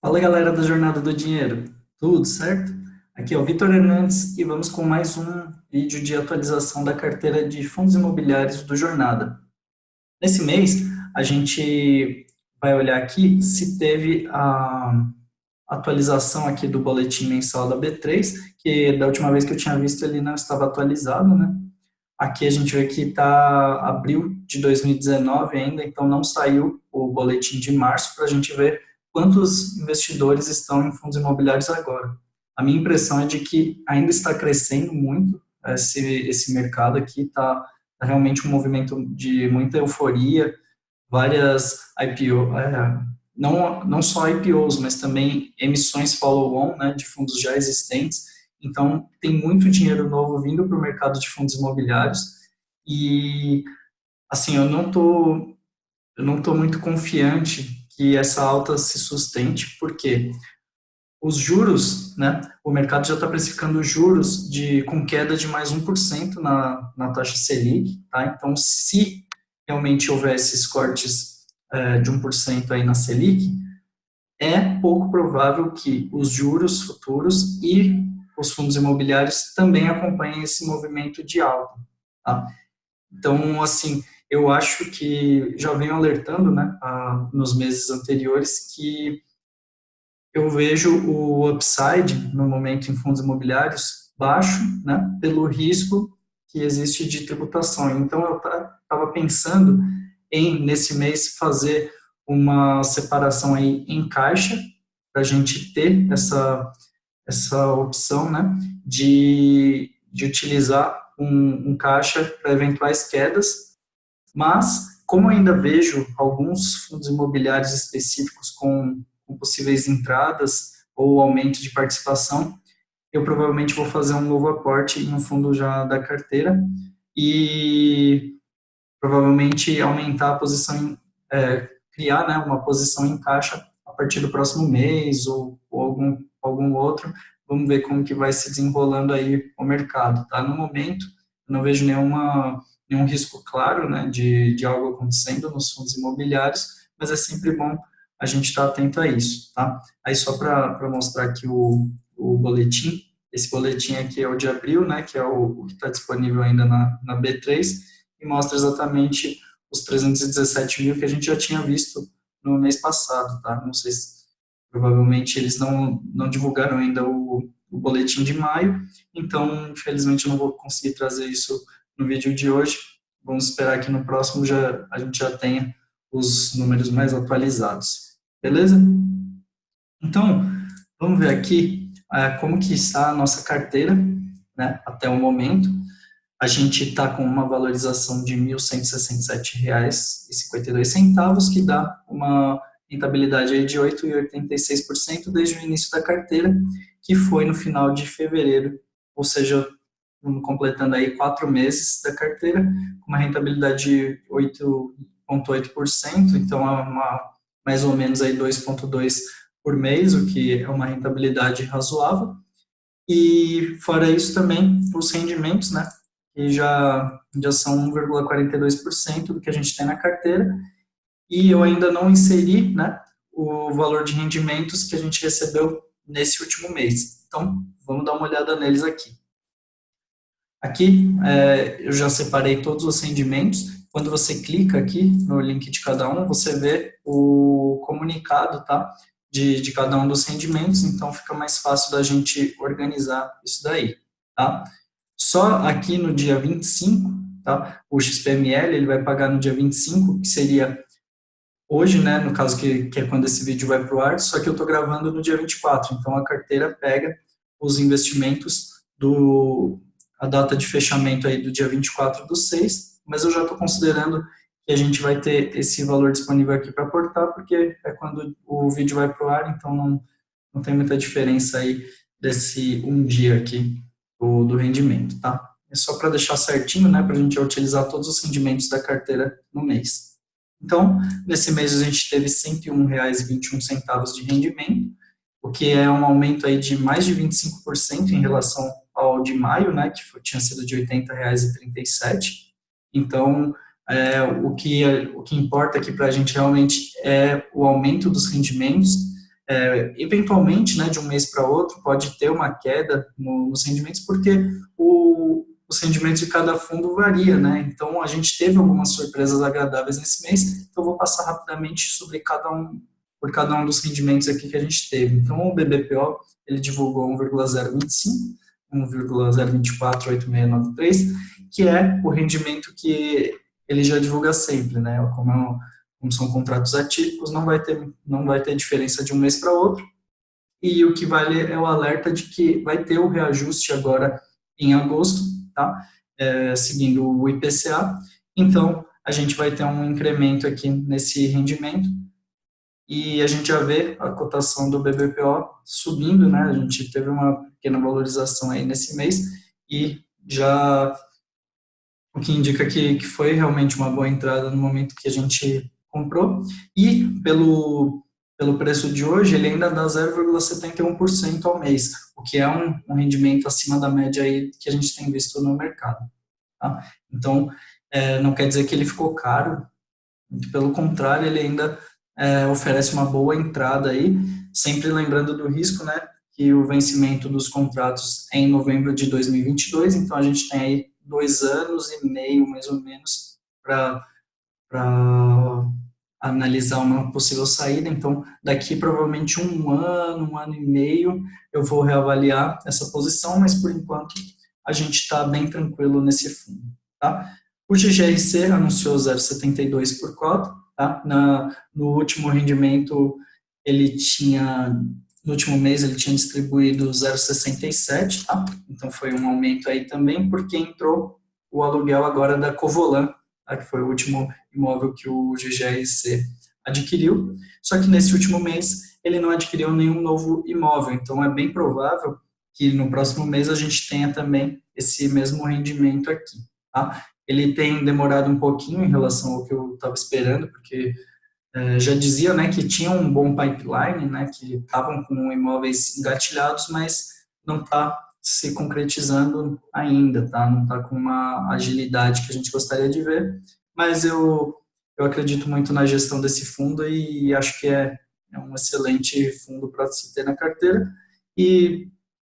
Fala galera da Jornada do Dinheiro, tudo certo? Aqui é o Vitor Hernandes e vamos com mais um vídeo de atualização da carteira de fundos imobiliários do Jornada. Nesse mês, a gente vai olhar aqui se teve a atualização aqui do boletim mensal da B3, que da última vez que eu tinha visto ele não estava atualizado, né? Aqui a gente vê que está abril de 2019 ainda, então não saiu o boletim de março para a gente ver quantos investidores estão em fundos imobiliários agora. A minha impressão é de que ainda está crescendo muito esse mercado aqui, está realmente um movimento de muita euforia, várias IPO, não só IPOs, mas também emissões follow-on, né, de fundos já existentes. Então, tem muito dinheiro novo vindo para o mercado de fundos imobiliários e, assim, eu não tô muito confiante que essa alta se sustente, porque os juros, né, o mercado já está precificando juros com queda de mais 1% na taxa Selic, tá? Então, se realmente houver esses cortes de 1% aí na Selic, é pouco provável que os juros futuros e os fundos imobiliários também acompanhem esse movimento de alta, tá? Então, assim, eu acho que já venho alertando, né, nos meses anteriores, que eu vejo o upside no momento em fundos imobiliários baixo, né, pelo risco que existe de tributação. Então, eu estava pensando em, nesse mês, fazer uma separação aí em caixa, para a gente ter essa opção, né, de utilizar um caixa para eventuais quedas, mas, como eu ainda vejo alguns fundos imobiliários específicos com possíveis entradas ou aumento de participação, eu provavelmente vou fazer um novo aporte em um fundo já da carteira e provavelmente aumentar a posição, criar, né, uma posição em caixa a partir do próximo mês ou algum outro. Vamos ver como que vai se desenrolando aí o mercado, tá? No momento, eu não vejo nenhum risco claro, né, de algo acontecendo nos fundos imobiliários, mas é sempre bom a gente estar atento a isso, tá? Aí só para mostrar aqui o boletim, esse boletim aqui é o de abril, né, que é o que está disponível ainda na B3, e mostra exatamente os 317 mil que a gente já tinha visto no mês passado, tá? Não sei se provavelmente eles não divulgaram ainda o boletim de maio, então infelizmente eu não vou conseguir trazer isso no vídeo de hoje. Vamos esperar que no próximo a gente já tenha os números mais atualizados. Beleza? Então, vamos ver aqui como que está a nossa carteira, né, até o momento. A gente está com uma valorização de R$ 1.167,52, que dá uma rentabilidade aí de 8,86% desde o início da carteira, que foi no final de fevereiro, ou seja, completando aí 4 meses da carteira, com uma rentabilidade de 8,8%, então é mais ou menos aí 2,2 por mês, o que é uma rentabilidade razoável. E fora isso também, os rendimentos, né, que já são 1,42% do que a gente tem na carteira, e eu ainda não inseri, né, o valor de rendimentos que a gente recebeu nesse último mês. Então, vamos dar uma olhada neles aqui. Aqui, eu já separei todos os rendimentos. Quando você clica aqui no link de cada um, você vê o comunicado, tá? De cada um dos rendimentos, então fica mais fácil da gente organizar isso daí, tá? Só aqui no dia 25, tá? O XPML, ele vai pagar no dia 25, que seria hoje, né? No caso que é quando esse vídeo vai para o ar, só que eu estou gravando no dia 24, então a carteira pega os investimentos a data de fechamento aí do dia 24/6, mas eu já estou considerando que a gente vai ter esse valor disponível aqui para aportar, porque é quando o vídeo vai para o ar, então não tem muita diferença aí desse um dia aqui do rendimento, tá? É só para deixar certinho, né, para a gente utilizar todos os rendimentos da carteira no mês. Então, nesse mês a gente teve R$ 101,21 de rendimento, o que é um aumento aí de mais de 25% em relação ao de maio, né, que tinha sido de R$ 80,37. Então, o que importa aqui para a gente realmente é o aumento dos rendimentos, Eventualmente, né, de um mês para outro, pode ter uma queda nos rendimentos, porque os rendimentos de cada fundo varia, né? Então, a gente teve algumas surpresas agradáveis nesse mês, então eu vou passar rapidamente sobre por cada um dos rendimentos aqui que a gente teve. Então, o BBPO, ele divulgou 1,025, 1,0248693, que é o rendimento que ele já divulga sempre, né? Como são contratos atípicos, não vai ter diferença de um mês para outro. E o que vale é o alerta de que vai ter o reajuste agora em agosto, tá? Seguindo o IPCA. Então, a gente vai ter um incremento aqui nesse rendimento e a gente já vê a cotação do BBPO subindo, né? A gente teve uma pequena valorização aí nesse mês e já o que indica que foi realmente uma boa entrada no momento que a gente comprou. E pelo preço de hoje, ele ainda dá 0,71% ao mês, o que é um rendimento acima da média aí que a gente tem visto no mercado. Tá? Então, não quer dizer que ele ficou caro, muito pelo contrário, ele ainda oferece uma boa entrada aí, sempre lembrando do risco, né, que o vencimento dos contratos é em novembro de 2022, então a gente tem aí 2 anos e meio, mais ou menos, para analisar uma possível saída. Então, daqui provavelmente um ano e meio, eu vou reavaliar essa posição, mas por enquanto a gente está bem tranquilo nesse fundo. Tá? O GGRC anunciou 0,72 por cota. Tá? No último rendimento, no último mês ele tinha distribuído 0,67, tá? Então foi um aumento aí também, porque entrou o aluguel agora da Covolan, tá? Que foi o último imóvel que o GGRC adquiriu, só que nesse último mês ele não adquiriu nenhum novo imóvel, então é bem provável que no próximo mês a gente tenha também esse mesmo rendimento aqui, tá? Ele tem demorado um pouquinho em relação ao que eu estava esperando, porque já dizia, né, que tinha um bom pipeline, né, que estavam com imóveis engatilhados, mas não está se concretizando ainda, tá? Não está com uma agilidade que a gente gostaria de ver, mas eu acredito muito na gestão desse fundo e acho que é um excelente fundo para se ter na carteira, e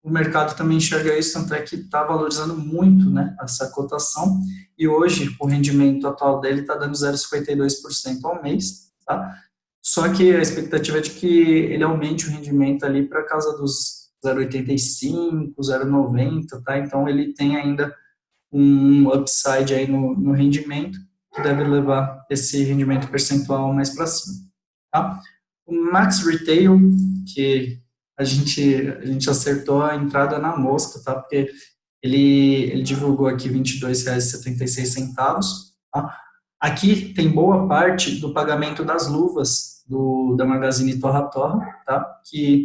o mercado também enxerga isso, tanto é que está valorizando muito, né, essa cotação, e hoje o rendimento atual dele está dando 0,52% ao mês, tá? Só que a expectativa é de que ele aumente o rendimento ali para casa dos 0,85, 0,90, tá? Então ele tem ainda um upside aí no rendimento, que deve levar esse rendimento percentual mais para cima, tá? O Max Retail, que a gente acertou a entrada na mosca, tá? Porque ele divulgou aqui R$ 22,76, tá? Aqui tem boa parte do pagamento das luvas da Magazine Torra Torra, tá? Que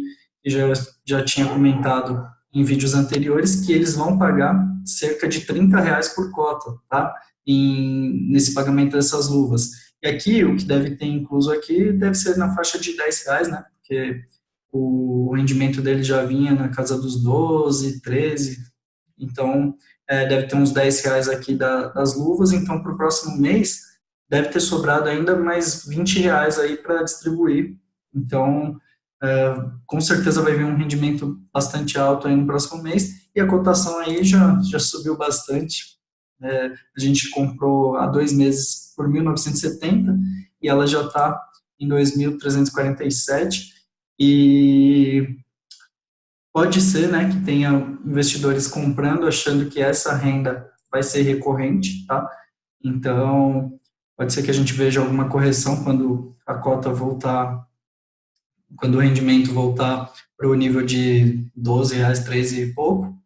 já tinha comentado em vídeos anteriores que eles vão pagar cerca de R$ 30 por cota, tá? Nesse pagamento dessas luvas. E aqui, o que deve ter incluso aqui, deve ser na faixa de R$ 10, né? Porque o rendimento dele já vinha na casa dos 12, 13, então deve ter uns R$ 10 aqui das luvas, então para o próximo mês deve ter sobrado ainda mais R$ 20 aí para distribuir, então com certeza vai vir um rendimento bastante alto aí no próximo mês, e a cotação aí já subiu bastante. A gente comprou há 2 meses por 1.970 e ela já está em 2.347, e pode ser, né, que tenha investidores comprando achando que essa renda vai ser recorrente, tá? Então, pode ser que a gente veja alguma correção quando a cota voltar, quando o rendimento voltar para o nível de R$ 12, 13 e pouco.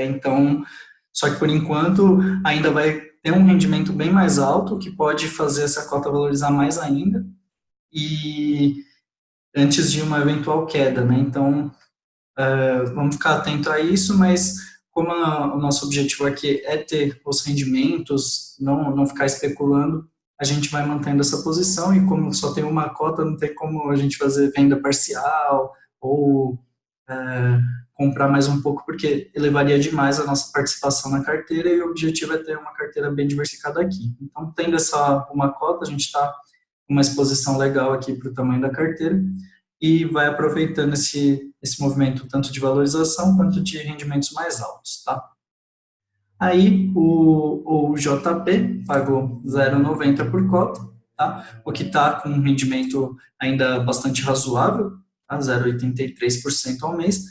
Então, só que por enquanto ainda vai ter um rendimento bem mais alto, que pode fazer essa cota valorizar mais ainda, e antes de uma eventual queda, né? Então, vamos ficar atento a isso, mas como o nosso objetivo aqui é ter os rendimentos, não ficar especulando, a gente vai mantendo essa posição, e como só tem uma cota, não tem como a gente fazer venda parcial ou comprar mais um pouco, porque elevaria demais a nossa participação na carteira, e o objetivo é ter uma carteira bem diversificada aqui. Então, tendo uma cota, a gente está com uma exposição legal aqui para o tamanho da carteira, e vai aproveitando esse movimento tanto de valorização quanto de rendimentos mais altos, tá? Aí o JP pagou 0,90 por cota, tá? O que está com um rendimento ainda bastante razoável, tá? 0,83% ao mês,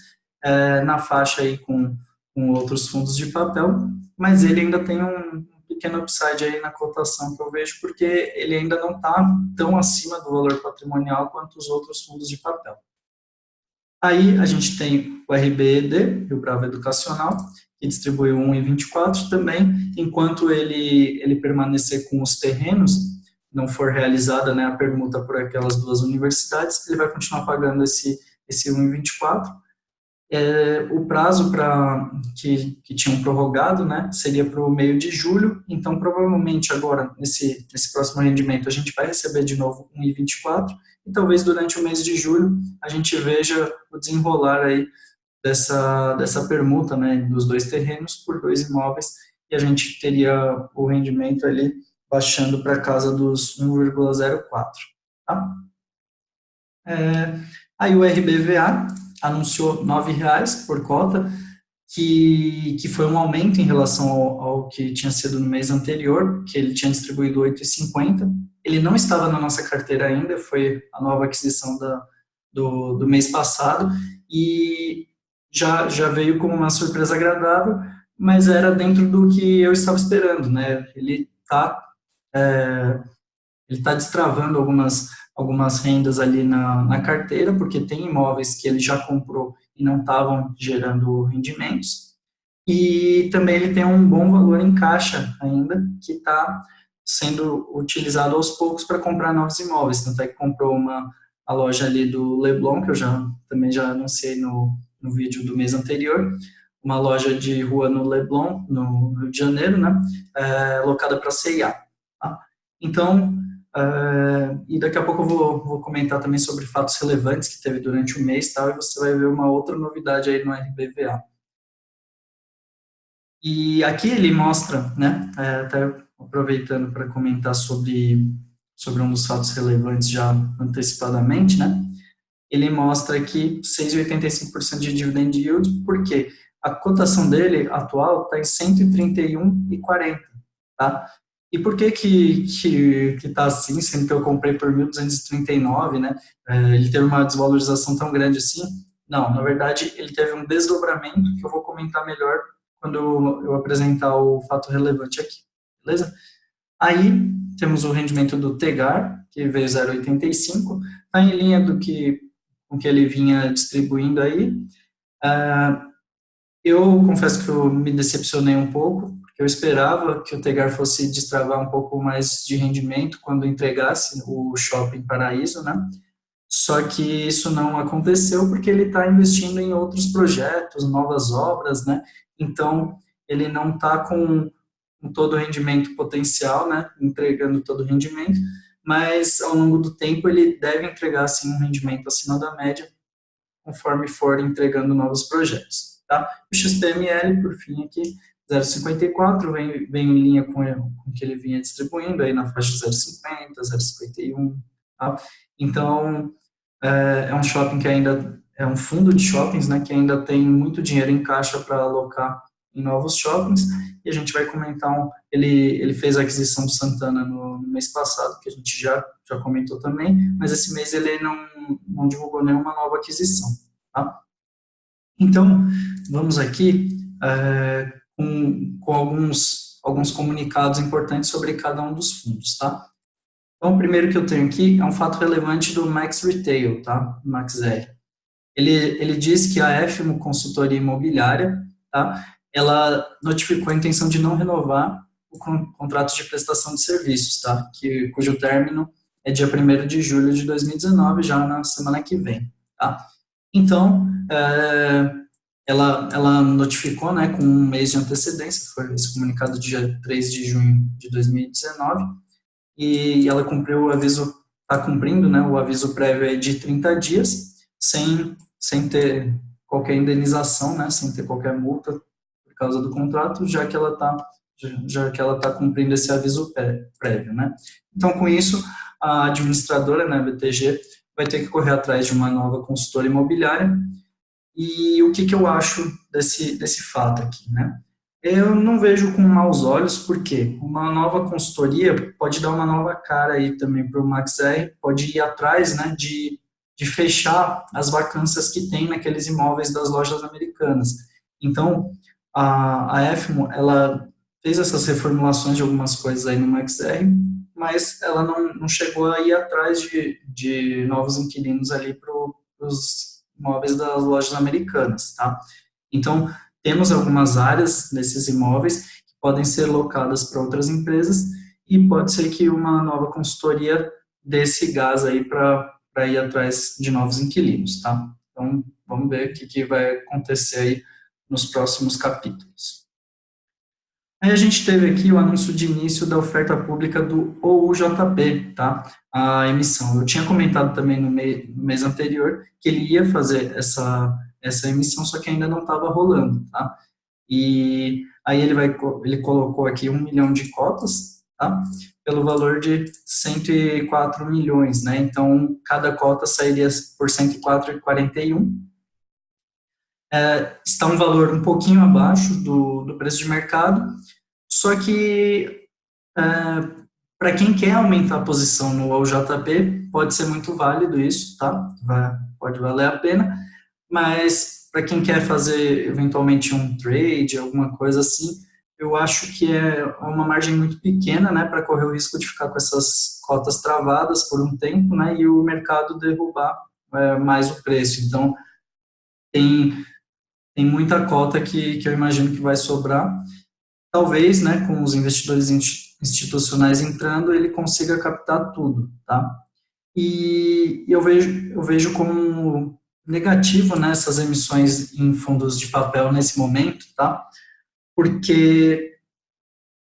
na faixa aí com outros fundos de papel, mas ele ainda tem um pequeno upside aí na cotação que eu vejo, porque ele ainda não está tão acima do valor patrimonial quanto os outros fundos de papel. Aí a gente tem o RBED, Rio Bravo Educacional, que distribuiu 1,24 também, enquanto ele permanecer com os terrenos, não for realizada, né, a permuta por aquelas duas universidades, ele vai continuar pagando esse 1,24. O prazo que tinham prorrogado, né, seria para o meio de julho, então provavelmente agora, nesse próximo rendimento, a gente vai receber de novo 1,24, e talvez durante o mês de julho a gente veja o desenrolar aí dessa permuta, né, dos dois terrenos por dois imóveis, e a gente teria o rendimento ali baixando para casa dos 1,04, tá? Aí o RBVA anunciou R$ 9,00 por cota, que foi um aumento em relação ao que tinha sido no mês anterior, que ele tinha distribuído R$ 8,50. Ele não estava na nossa carteira ainda, foi a nova aquisição do mês passado, e já veio como uma surpresa agradável, mas era dentro do que eu estava esperando, né? Ele tá destravando algumas rendas ali na carteira, porque tem imóveis que ele já comprou e não estavam gerando rendimentos, e também ele tem um bom valor em caixa ainda, que está sendo utilizado aos poucos para comprar novos imóveis, tanto é que comprou a loja ali do Leblon, que eu também já anunciei no vídeo do mês anterior, uma loja de rua no Leblon, no Rio de Janeiro, né, locada para C&A. Tá? Então, e daqui a pouco eu vou comentar também sobre fatos relevantes que teve durante o mês, tal, e você vai ver uma outra novidade aí no RBVA. E aqui ele mostra, né, até aproveitando para comentar sobre um dos fatos relevantes já antecipadamente, né, ele mostra aqui 6,85% de dividend yield, porque a cotação dele atual está em 131,40, tá? E por que está assim, sendo que eu comprei por 1.239, né? Ele teve uma desvalorização tão grande assim? Não, na verdade, ele teve um desdobramento que eu vou comentar melhor quando eu apresentar o fato relevante aqui, beleza? Aí, temos o rendimento do Tegar, que veio 0,85, está em linha com que ele vinha distribuindo aí. Eu confesso que eu me decepcionei um pouco, porque eu esperava que o Tegar fosse destravar um pouco mais de rendimento quando entregasse o Shopping Paraíso, né? Só que isso não aconteceu porque ele está investindo em outros projetos, novas obras, né? Então, ele não está com todo o rendimento potencial, né? Entregando todo o rendimento, mas ao longo do tempo ele deve entregar, sim, um rendimento acima da média, conforme for entregando novos projetos, tá? O XPML, por fim, aqui, 0,54, vem em linha com o que ele vinha distribuindo, aí na faixa 0,50, 0,51, tá? Então, é um shopping que ainda é um fundo de shoppings, né, que ainda tem muito dinheiro em caixa para alocar em novos shoppings, e a gente vai comentar, ele fez a aquisição do Santana no mês passado, que a gente já comentou também, mas esse mês ele não divulgou nenhuma nova aquisição, tá? Então, vamos aqui com alguns comunicados importantes sobre cada um dos fundos, tá? Então, o primeiro que eu tenho aqui é um fato relevante do Max Retail, tá? Max R. Ele diz que a FMO Consultoria Imobiliária, tá? Ela notificou a intenção de não renovar o contrato de prestação de serviços, tá? Cujo término é dia 1º de julho de 2019, já na semana que vem, tá? Então, ela notificou, né, com um mês de antecedência, foi esse comunicado dia 3 de junho de 2019, e ela cumpriu o aviso, está cumprindo, né, o aviso prévio é de 30 dias, sem ter qualquer indenização, né, sem ter qualquer multa por causa do contrato, já que ela está cumprindo esse aviso prévio, né. Então, com isso, a administradora, né, a BTG, vai ter que correr atrás de uma nova consultora imobiliária. E o que eu acho desse fato aqui, né? Eu não vejo com maus olhos, porque uma nova consultoria pode dar uma nova cara aí também para o MaxR, pode ir atrás, né, de fechar as vacâncias que tem naqueles imóveis das lojas americanas. Então, a EFMO, ela fez essas reformulações de algumas coisas aí no MaxR, mas ela não chegou a ir atrás de novos inquilinos ali para os imóveis das lojas americanas, tá? Então, temos algumas áreas nesses imóveis que podem ser locadas para outras empresas e pode ser que uma nova consultoria dê esse gás aí para ir atrás de novos inquilinos, tá? Então, vamos ver o que vai acontecer aí nos próximos capítulos. Aí a gente teve aqui o anúncio de início da oferta pública do OUJP, tá? A emissão. Eu tinha comentado também no mês anterior que ele ia fazer essa emissão, só que ainda não estava rolando, tá? E aí ele colocou aqui 1 milhão de cotas, tá? Pelo valor de 104 milhões, né? Então, cada cota sairia por 104,41. Está um valor um pouquinho abaixo do preço de mercado, só que para quem quer aumentar a posição no OJP, pode ser muito válido isso, tá? Pode valer a pena, mas para quem quer fazer eventualmente um trade, alguma coisa assim, eu acho que é uma margem muito pequena, né, para correr o risco de ficar com essas cotas travadas por um tempo, né, e o mercado derrubar mais o preço. Então, tem muita cota que eu imagino que vai sobrar. Talvez, né, com os investidores institucionais entrando, ele consiga captar tudo, tá? E eu vejo como negativo, né, essas emissões em fundos de papel nesse momento, tá? Porque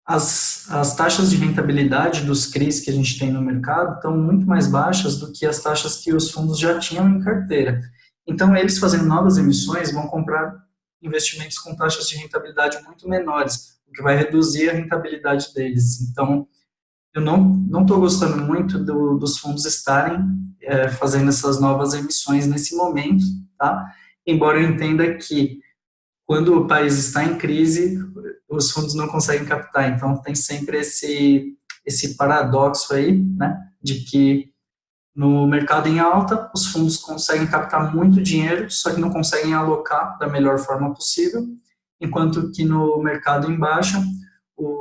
as taxas de rentabilidade dos CRIs que a gente tem no mercado estão muito mais baixas do que as taxas que os fundos já tinham em carteira. Então, eles fazendo novas emissões vão comprar investimentos com taxas de rentabilidade muito menores, o que vai reduzir a rentabilidade deles. Então, eu não estou gostando muito dos fundos estarem fazendo essas novas emissões nesse momento, tá? Embora eu entenda que quando o país está em crise, os fundos não conseguem captar. Então, tem sempre esse paradoxo aí, né, de que no mercado em alta, os fundos conseguem captar muito dinheiro, só que não conseguem alocar da melhor forma possível, enquanto que no mercado em baixa,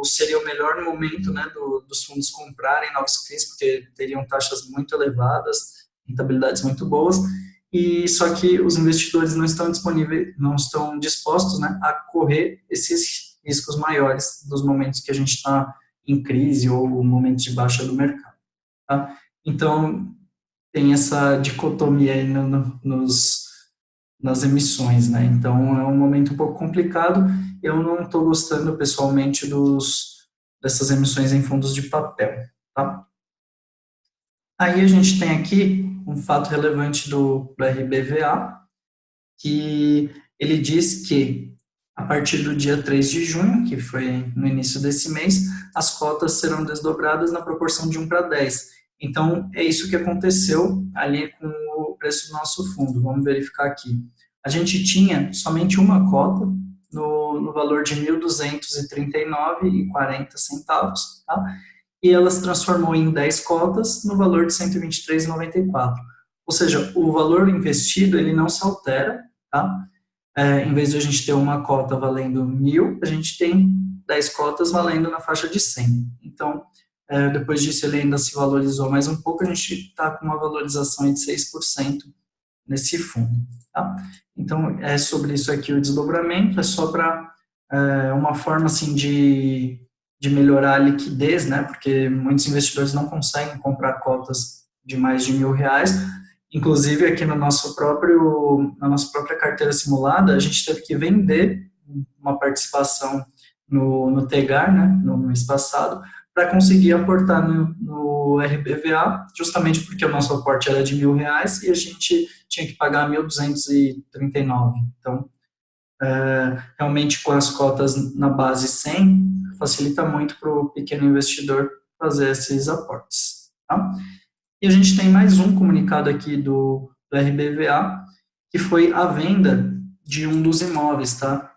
seria o melhor momento, né, dos fundos comprarem novos CRIs, porque teriam taxas muito elevadas, rentabilidades muito boas, e só que os investidores não estão disponíveis, não estão dispostos, né, a correr esses riscos maiores dos momentos que a gente está em crise ou momentos de baixa do mercado, tá? Então, tem essa dicotomia aí nas emissões, né? Então, é um momento um pouco complicado. Eu não estou gostando, pessoalmente, dessas emissões em fundos de papel, tá? Aí a gente tem aqui um fato relevante do RBVA, que ele diz que, a partir do dia 3 de junho, que foi no início desse mês, as cotas serão desdobradas na proporção de 1:10. Então, é isso que aconteceu ali com o preço do nosso fundo. Vamos verificar aqui. A gente tinha somente uma cota no valor de R$ 1.239,40, tá? E ela se transformou em 10 cotas no valor de R$ 123,94. Ou seja, o valor investido ele não se altera, tá? Em vez de a gente ter uma cota valendo 1.000, a gente tem 10 cotas valendo na faixa de 100. Então, depois disso ele ainda se valorizou mais um pouco, a gente está com uma valorização de 6% nesse fundo, tá? Então, é sobre isso aqui o desdobramento, é só para uma forma assim de melhorar a liquidez, né? Porque muitos investidores não conseguem comprar cotas de mais de R$ 1.000. Inclusive, aqui na nossa própria carteira simulada, a gente teve que vender uma participação no Tegar, né, no mês passado, para conseguir aportar no RBVA, justamente porque o nosso aporte era de R$ 1.000 e a gente tinha que pagar 1.239. Então, realmente, com as cotas na base 100, facilita muito para o pequeno investidor fazer esses aportes, tá? E a gente tem mais um comunicado aqui do RBVA, que foi a venda de um dos imóveis, tá?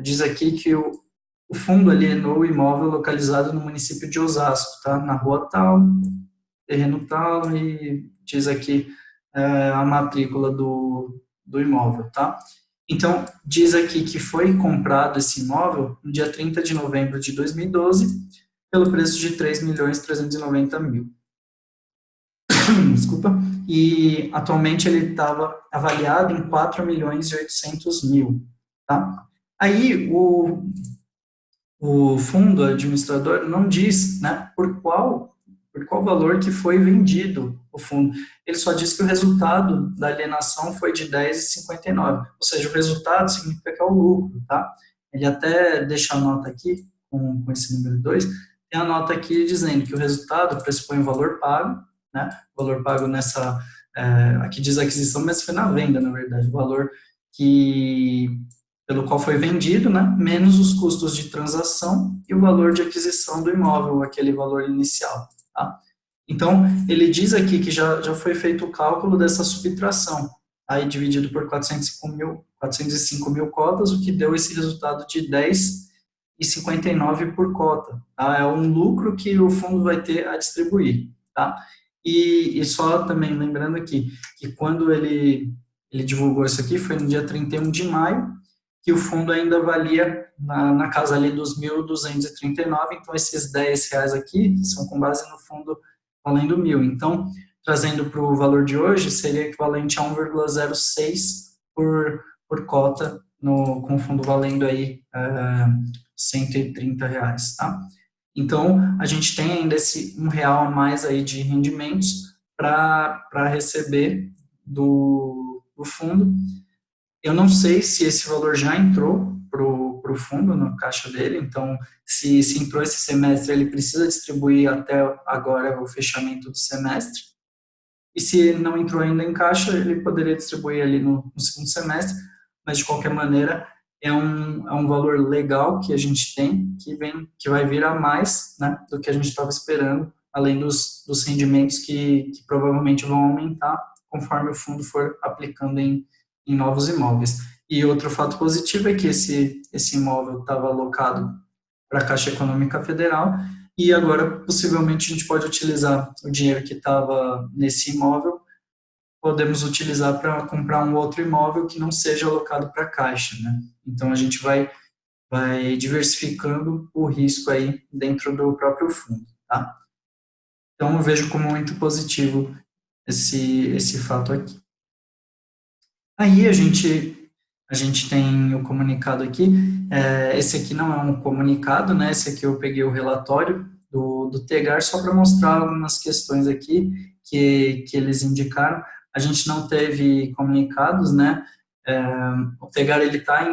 Diz aqui que o fundo alienou o imóvel localizado no município de Osasco, tá? Na rua tal, terreno tal, e diz aqui a matrícula do imóvel, tá? Então, diz aqui que foi comprado esse imóvel no dia 30 de novembro de 2012, pelo preço de 3.390.000. Desculpa. E atualmente ele estava avaliado em 4.800.000, tá? Aí o fundo administrador não diz, né, por qual valor que foi vendido o fundo. Ele só diz que o resultado da alienação foi de 10,59, ou seja, o resultado significa que é o lucro, tá? Ele até deixa a nota aqui, com esse número 2, tem a nota aqui dizendo que o resultado pressupõe o valor pago, né, o valor pago nessa, aqui diz aquisição, mas foi na venda, na verdade, o valor que pelo qual foi vendido, né, menos os custos de transação e o valor de aquisição do imóvel, aquele valor inicial, tá? Então, ele diz aqui que já foi feito o cálculo dessa subtração, aí dividido por 405 mil cotas, o que deu esse resultado de 10,59 por cota, tá? É um lucro que o fundo vai ter a distribuir, tá? E só também lembrando aqui, que quando ele divulgou isso aqui, foi no dia 31 de maio, que o fundo ainda valia na casa ali dos 1.239, então esses R$ 10 aqui são com base no fundo valendo 1.000. Então, trazendo para o valor de hoje, seria equivalente a 1,06 por cota, com o fundo valendo aí R$ 130, tá? Então, a gente tem ainda esse R$ 1 a mais aí de rendimentos para receber do fundo. Eu não sei se esse valor já entrou para o fundo, no caixa dele, então, se entrou esse semestre, ele precisa distribuir até agora o fechamento do semestre, e se não entrou ainda em caixa, ele poderia distribuir ali no segundo semestre, mas, de qualquer maneira, é um valor legal que a gente tem, que vai vir a mais, né, do que a gente estava esperando, além dos rendimentos que provavelmente vão aumentar conforme o fundo for aplicando em novos imóveis. E outro fato positivo é que esse imóvel estava alocado para a Caixa Econômica Federal e agora possivelmente a gente pode utilizar o dinheiro que estava nesse imóvel, podemos utilizar para comprar um outro imóvel que não seja alocado para a Caixa, né? Então a gente vai diversificando o risco aí dentro do próprio fundo, tá? Então eu vejo como muito positivo esse fato aqui. Aí a gente tem o comunicado aqui, esse aqui não é um comunicado, né, esse aqui eu peguei o relatório do TEGAR só para mostrar algumas questões aqui que eles indicaram. A gente não teve comunicados, né, o TEGAR ele está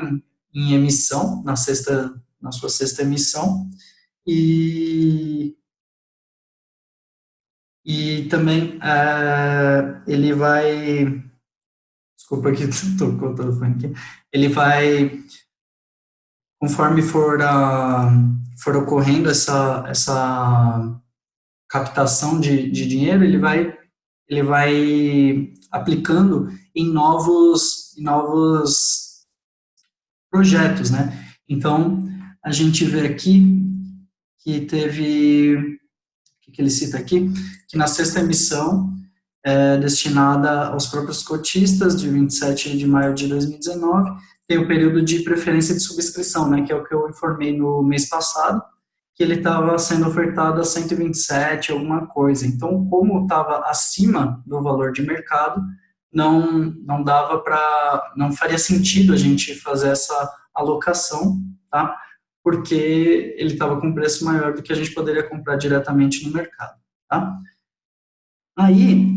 em emissão, na sua sexta emissão, e também ele vai. Desculpa que estou com o telefone aqui. Ele vai, conforme for ocorrendo essa captação de dinheiro, ele vai aplicando em novos projetos, né? Então, a gente vê aqui que teve, o que ele cita aqui, que na sexta emissão, destinada aos próprios cotistas, de 27 de maio de 2019, tem o período de preferência de subscrição, né, que é o que eu informei no mês passado, que ele estava sendo ofertado a 127, alguma coisa. Então, como estava acima do valor de mercado, não dava para, não faria sentido a gente fazer essa alocação, tá? Porque ele estava com preço maior do que a gente poderia comprar diretamente no mercado, tá? Aí,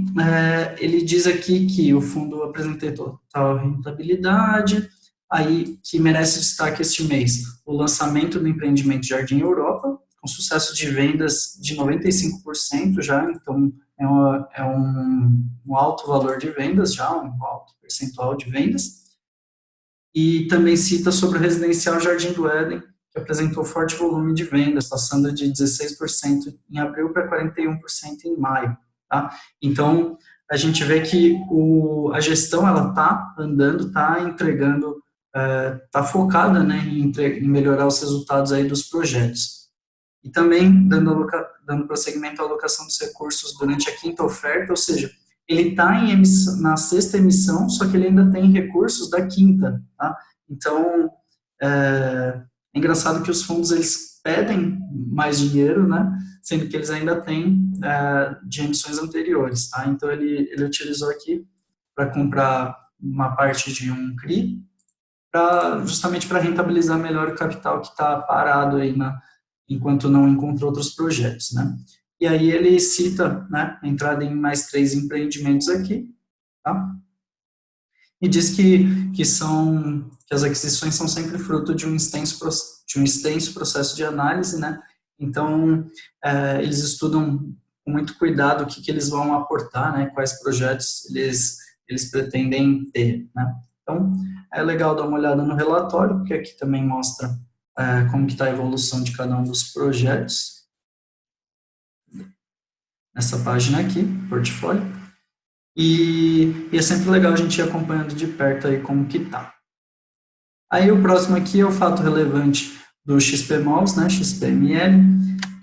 ele diz aqui que o fundo apresentou total rentabilidade, aí que merece destaque este mês, o lançamento do empreendimento Jardim Europa, com sucesso de vendas de 95% já, então é um alto valor de vendas já, um alto percentual de vendas, e também cita sobre o residencial Jardim do Éden, que apresentou forte volume de vendas, passando de 16% em abril para 41% em maio. tá? Então, a gente vê que a gestão, ela está andando, está entregando, está focada, né, em melhorar os resultados aí dos projetos. E também dando prosseguimento à alocação dos recursos durante a quinta oferta, ou seja, ele está na sexta emissão, só que ele ainda tem recursos da quinta, tá? Então, é engraçado que os fundos, eles pedem mais dinheiro, né, sendo que eles ainda têm de emissões anteriores, tá? Então, ele utilizou aqui para comprar uma parte de um CRI, justamente para rentabilizar melhor o capital que está parado aí enquanto não encontra outros projetos, né? E aí ele cita, né, a entrada em mais 3 empreendimentos aqui, tá? E diz que as aquisições são sempre fruto de um extenso processo de análise, né? Então, eles estudam com muito cuidado o que eles vão aportar, né? Quais projetos eles pretendem ter, né? Então, é legal dar uma olhada no relatório, porque aqui também mostra como que está a evolução de cada um dos projetos. Nessa página aqui, portfólio. E é sempre legal a gente ir acompanhando de perto aí como que tá. Aí o próximo aqui é o fato relevante do XPMOLs, né, XPML,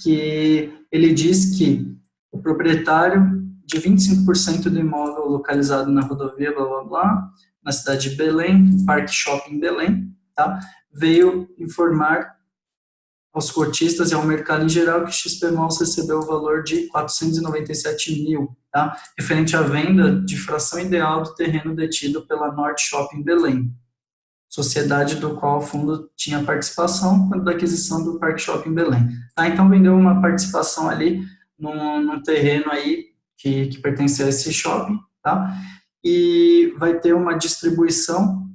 que ele diz que o proprietário de 25% do imóvel localizado na rodovia, blá, blá, blá, na cidade de Belém, Parque Shopping Belém, tá, veio informar aos cotistas e ao mercado em geral que o XPMOLs recebeu o valor de 497 mil, tá, referente à venda de fração ideal do terreno detido pela Norte Shopping Belém, sociedade do qual o fundo tinha participação quando da aquisição do Parque Shopping Belém. Tá, então vendeu uma participação ali num terreno aí que pertence a esse shopping, tá, e vai ter uma distribuição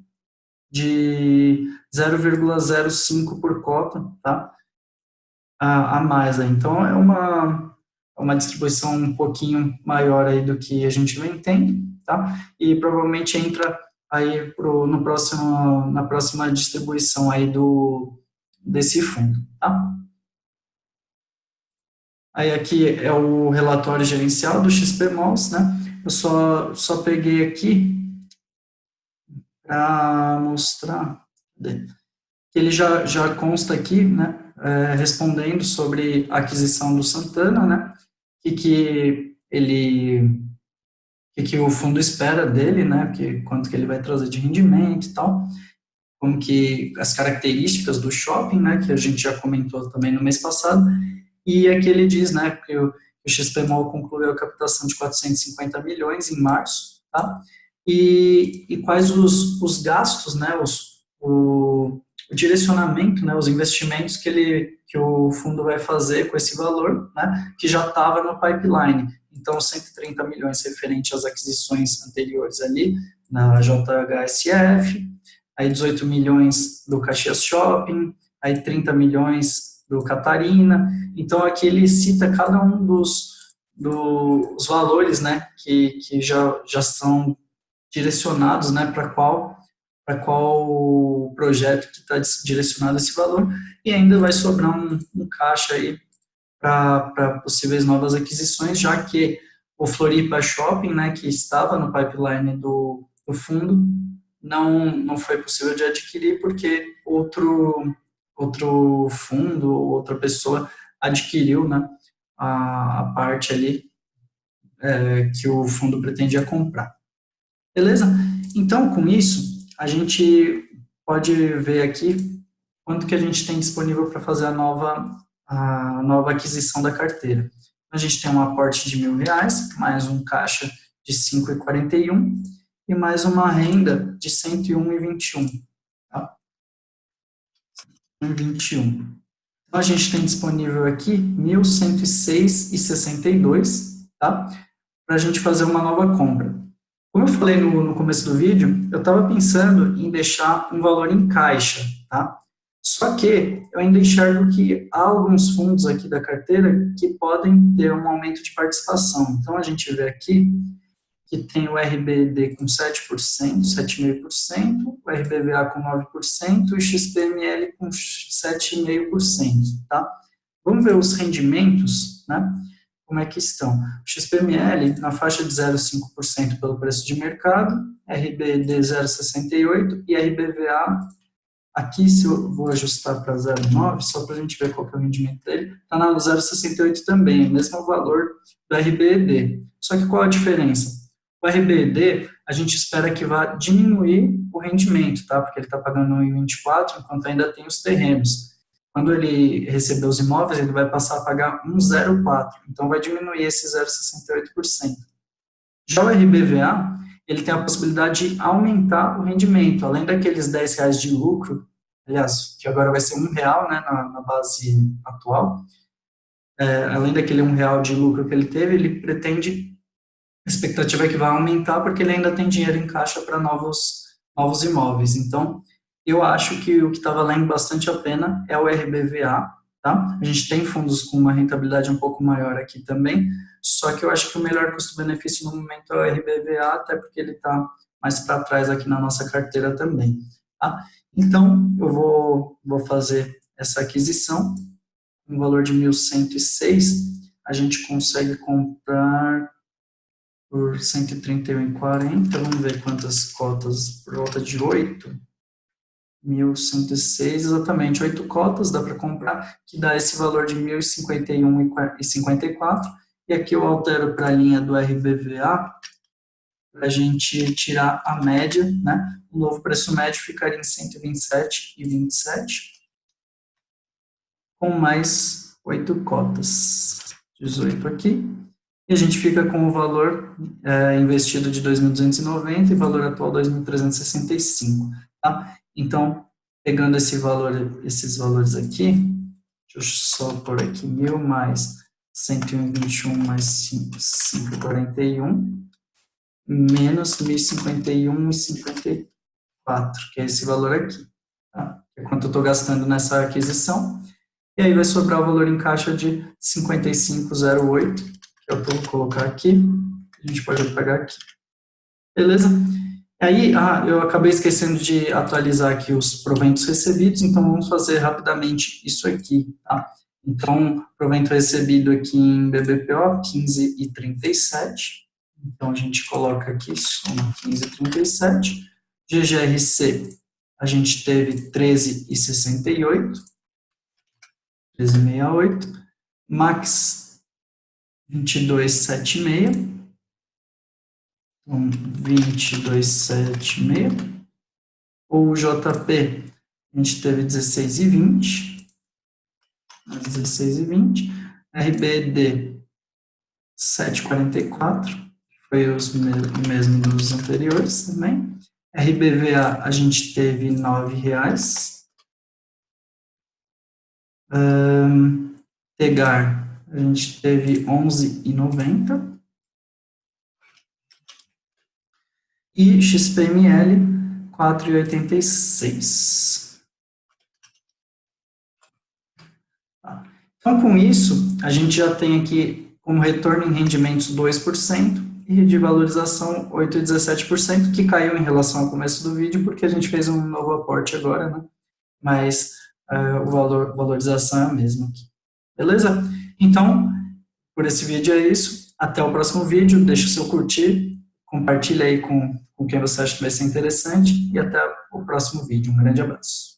de 0,05 por cota, tá, a mais. Então, é uma distribuição um pouquinho maior aí do que a gente vem tendo, tá? E provavelmente entra aí na próxima distribuição aí desse fundo, tá? Aí aqui é o relatório gerencial do XPMOLs, né? Eu só peguei aqui para mostrar que ele já consta aqui, né? Respondendo sobre a aquisição do Santana, né? Que o fundo espera dele, né? Quanto que ele vai trazer de rendimento e tal, como que as características do shopping, né? Que a gente já comentou também no mês passado, e aqui ele diz, né? Que o XPMOL concluiu a captação de 450 milhões em março, tá? E quais os gastos, né? O direcionamento, né, os investimentos que o fundo vai fazer com esse valor, né, que já estava no pipeline. Então, 130 milhões referente às aquisições anteriores ali, na JHSF, aí 18 milhões do Caxias Shopping, aí 30 milhões do Catarina. Então, aqui ele cita cada um dos valores, né, que já são direcionados, né, para qual projeto que está direcionado esse valor, e ainda vai sobrar um caixa aí para possíveis novas aquisições, já que o Floripa Shopping, né, que estava no pipeline do fundo, não foi possível de adquirir porque outro fundo, outra pessoa adquiriu, né, a parte ali que o fundo pretendia comprar. Beleza? Então, com isso, a gente pode ver aqui quanto que a gente tem disponível para fazer a nova aquisição da carteira. A gente tem um aporte de R$1.000, mais um caixa de 5,41 e mais uma renda de 101,21. Tá? 121. Então, a gente tem disponível aqui 1.106,62, tá? Para a gente fazer uma nova compra. Como eu falei no começo do vídeo, eu estava pensando em deixar um valor em caixa, tá? Só que eu ainda enxergo que há alguns fundos aqui da carteira que podem ter um aumento de participação. Então, a gente vê aqui que tem o RBD com 7%, 7,5%, o RBVA com 9% e o XPML com 7,5%, tá? Vamos ver os rendimentos, né? como é que estão? O XPML na faixa de 0,5% pelo preço de mercado, RBD 0,68% e RBVA, aqui se eu vou ajustar para 0,9, só para a gente ver qual que é o rendimento dele, está na 0,68 também, o mesmo valor do RBD. Só que qual a diferença? O RBD, a gente espera que vá diminuir o rendimento, tá? Porque ele está pagando 1,24, enquanto ainda tem os terrenos. Quando ele receber os imóveis, ele vai passar a pagar 1,04, então vai diminuir esse 0,68%. Já o RBVA, ele tem a possibilidade de aumentar o rendimento, além daqueles R$10 de lucro, aliás, que agora vai ser R$1, né, na base atual, além daquele R$1 de lucro que ele teve, ele pretende, a expectativa é que vai aumentar, porque ele ainda tem dinheiro em caixa para novos imóveis. Então, eu acho que o que está valendo bastante a pena é o RBVA, tá? A gente tem fundos com uma rentabilidade um pouco maior aqui também, só que eu acho que o melhor custo-benefício no momento é o RBVA, até porque ele está mais para trás aqui na nossa carteira também, tá? Então, eu vou fazer essa aquisição, no valor de 1.106, a gente consegue comprar por R$ 131,40, vamos ver quantas cotas, por volta de 8, 1.106, exatamente, 8 cotas dá para comprar, que dá esse valor de R$ 1.051,54, e aqui eu altero para a linha do RBVA, para a gente tirar a média, né? O novo preço médio ficaria em 127,27, com mais 8 cotas, 18 aqui, e a gente fica com o valor investido de 2.290 e valor atual 2.365, tá? Então, pegando esses valores aqui, deixa eu só pôr aqui 1.000 mais 121 mais 541, menos 1.051,54, que é esse valor aqui, tá? É quanto eu estou gastando nessa aquisição. E aí vai sobrar o valor em caixa de 55,08, que eu vou colocar aqui, a gente pode pegar aqui. Beleza? Aí, eu acabei esquecendo de atualizar aqui os proventos recebidos, então vamos fazer rapidamente isso aqui, tá? Então, provento recebido aqui em BBPO, 15,37, então a gente coloca aqui, soma 15,37, GGRC, a gente teve 13,68, 13,68, Max 22,76, então 22,76, o JP a gente teve 16,20, 16,20, RBD 7,44, foi o mesmo dos anteriores também, RBVA a gente teve R$9, Tegar, a gente teve 11,90 e XPML 4,86. Então, com isso, a gente já tem aqui como retorno em rendimentos 2% e de valorização 8,17%, que caiu em relação ao começo do vídeo, porque a gente fez um novo aporte agora, né? Mas valorização é a mesma aqui. Beleza? Então, por esse vídeo é isso. Até o próximo vídeo. Deixa o seu curtir, compartilha aí com quem você acha que vai ser interessante e até o próximo vídeo. Um grande abraço.